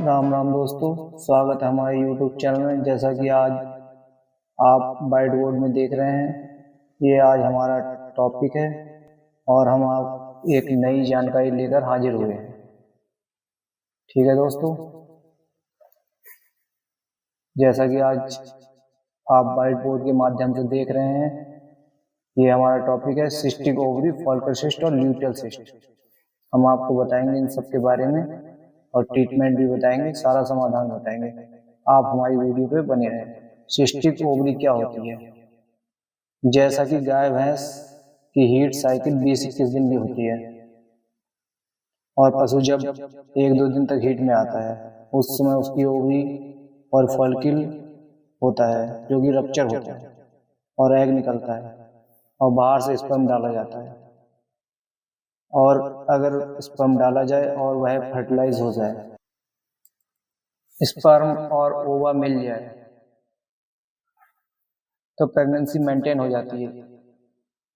राम राम दोस्तों, स्वागत है हमारे YouTube चैनल में। जैसा कि आज आप व्हाइट बोर्ड में देख रहे हैं, ये आज हमारा टॉपिक है और हम आप एक नई जानकारी लेकर हाजिर हुए हैं। ठीक है दोस्तों, जैसा कि आज आप व्हाइट बोर्ड के माध्यम से देख रहे हैं, ये हमारा टॉपिक है सिस्टिक ओवरी, फॉलिकल सिस्ट और ल्यूटियल सिस्ट। हम आपको बताएंगे इन सब के बारे में और ट्रीटमेंट भी बताएंगे, सारा समाधान बताएंगे। आप हमारी वीडियो पे बने रहें। सिस्टिक ओवरी क्या होती है? जैसा कि गाय भैंस की हीट साइकिल 20-21 दिन की होती है और पशु जब 1-2 दिन तक हीट में आता है, उस समय उसकी ओवरी और फॉलिकल होता है जो कि रप्चर होता है और एग निकलता है और बाहर से स्पर्म डाला जाता है। और अगर स्पर्म डाला जाए और वह फर्टिलाइज हो जाए, स्पर्म और ओवा मिल जाए, तो प्रेगनेंसी मेंटेन हो जाती है।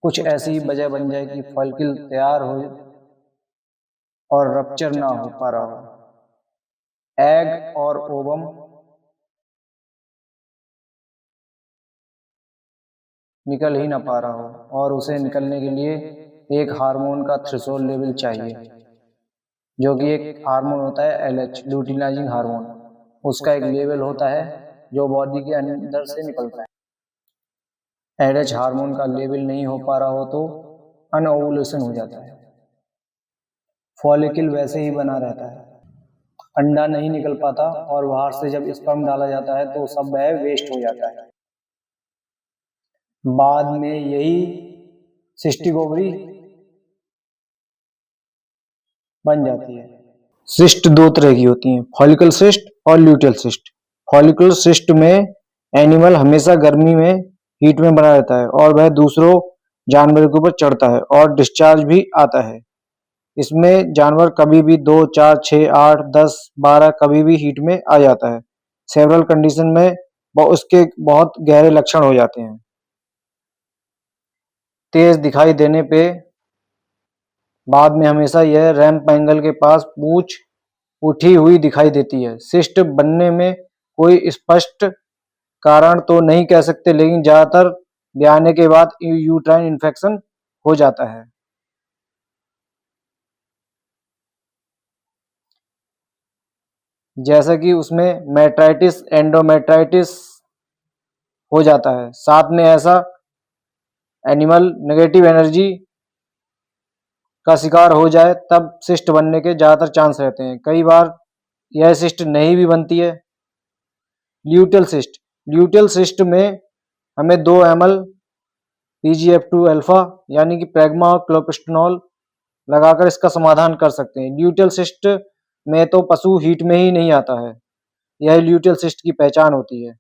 कुछ ऐसी वजह बन जाए कि फॉलिकल तैयार हो और रप्चर ना हो पा रहा हो, एग और ओवम निकल ही ना पा रहा हो, और उसे निकलने के लिए एक हार्मोन का थ्रेशोल्ड लेवल चाहिए, जो कि एक हार्मोन होता है LH, ल्यूटिनाइजिंग हार्मोन। उसका एक लेवल होता है जो बॉडी के अंदर से निकलता है। LH हार्मोन का लेवल नहीं हो पा रहा हो तो अनओवुलेशन हो जाता है। फॉलिकल वैसे ही बना रहता है, अंडा नहीं निकल पाता और बाहर से जब स्पर्म डाला जाता है तो सब वह वेस्ट हो जाता है। बाद में यही सिस्टिक ओवरी बन जाती है। सिस्ट दो तरह की होती हैं, फॉलिकल सिस्ट और ल्यूटियल सिस्ट। फॉलिकल सिस्ट में एनिमल हमेशा गर्मी में हीट में बना रहता है और वह दूसरों जानवर के ऊपर चढ़ता है और डिस्चार्ज भी आता है। इसमें जानवर कभी भी 2, 4, 6, 8, 10, 12 कभी भी हीट में आ जाता है। सेवरल कंडीशन में उसके बहुत गहरे लक्षण हो जाते हैं। तेज दिखाई देने पे बाद में हमेशा यह रैम्प एंगल के पास पूंछ उठी हुई दिखाई देती है। सिस्ट बनने में कोई स्पष्ट कारण तो नहीं कह सकते, लेकिन ज्यादातर ब्याने के बाद यूट्राइन इन्फेक्शन हो जाता है। जैसा कि उसमें मेट्राइटिस, एंडोमेट्राइटिस हो जाता है। साथ में ऐसा एनिमल नेगेटिव एनर्जी का शिकार हो जाए तब सिस्ट बनने के ज्यादातर चांस रहते हैं। कई बार यह सिस्ट नहीं भी बनती है। ल्यूटियल सिस्ट, ल्यूटियल सिस्ट में हमें 2 ml PGF2 अल्फा यानी कि प्रेग्मा और क्लोपिस्टेनॉल लगाकर इसका समाधान कर सकते हैं। ल्यूटियल सिस्ट में तो पशु हीट में ही नहीं आता है, यह ल्यूटियल सिस्ट की पहचान होती है।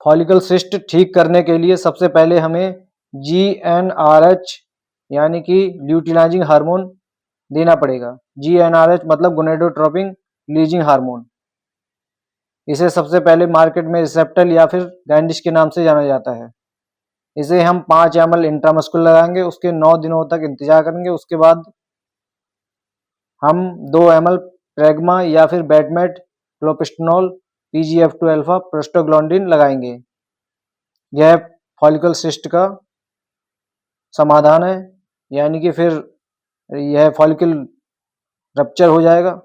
फॉलिकल सिस्ट ठीक करने के लिए सबसे पहले हमें GnRH यानी कि ल्यूटिनाइजिंग हार्मोन देना पड़ेगा। GnRH मतलब गोनेडोट्रोपिन रिलीजिंग हार्मोन। इसे सबसे पहले मार्केट में रिसेप्टल या फिर गैंडिश के नाम से जाना जाता है। इसे हम 5 ml इंट्रामस्कुलर लगाएंगे, उसके 9 दिनों तक इंतजार करेंगे। उसके बाद हम 2 ml प्रेग्मा या फिर बैटमेट, क्लोपिस्टेनॉल, PGF2 अल्फा, प्रोस्टाग्लैंडिन लगाएंगे। यह फॉलिकल सिस्ट का समाधान है, यानी कि फिर यह फॉलिकल रप्चर हो जाएगा।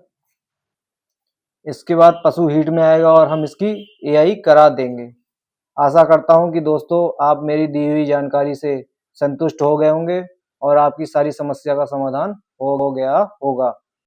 इसके बाद पशु हीट में आएगा और हम इसकी AI करा देंगे। आशा करता हूं कि दोस्तों आप मेरी दी हुई जानकारी से संतुष्ट हो गए होंगे और आपकी सारी समस्या का समाधान हो गया होगा।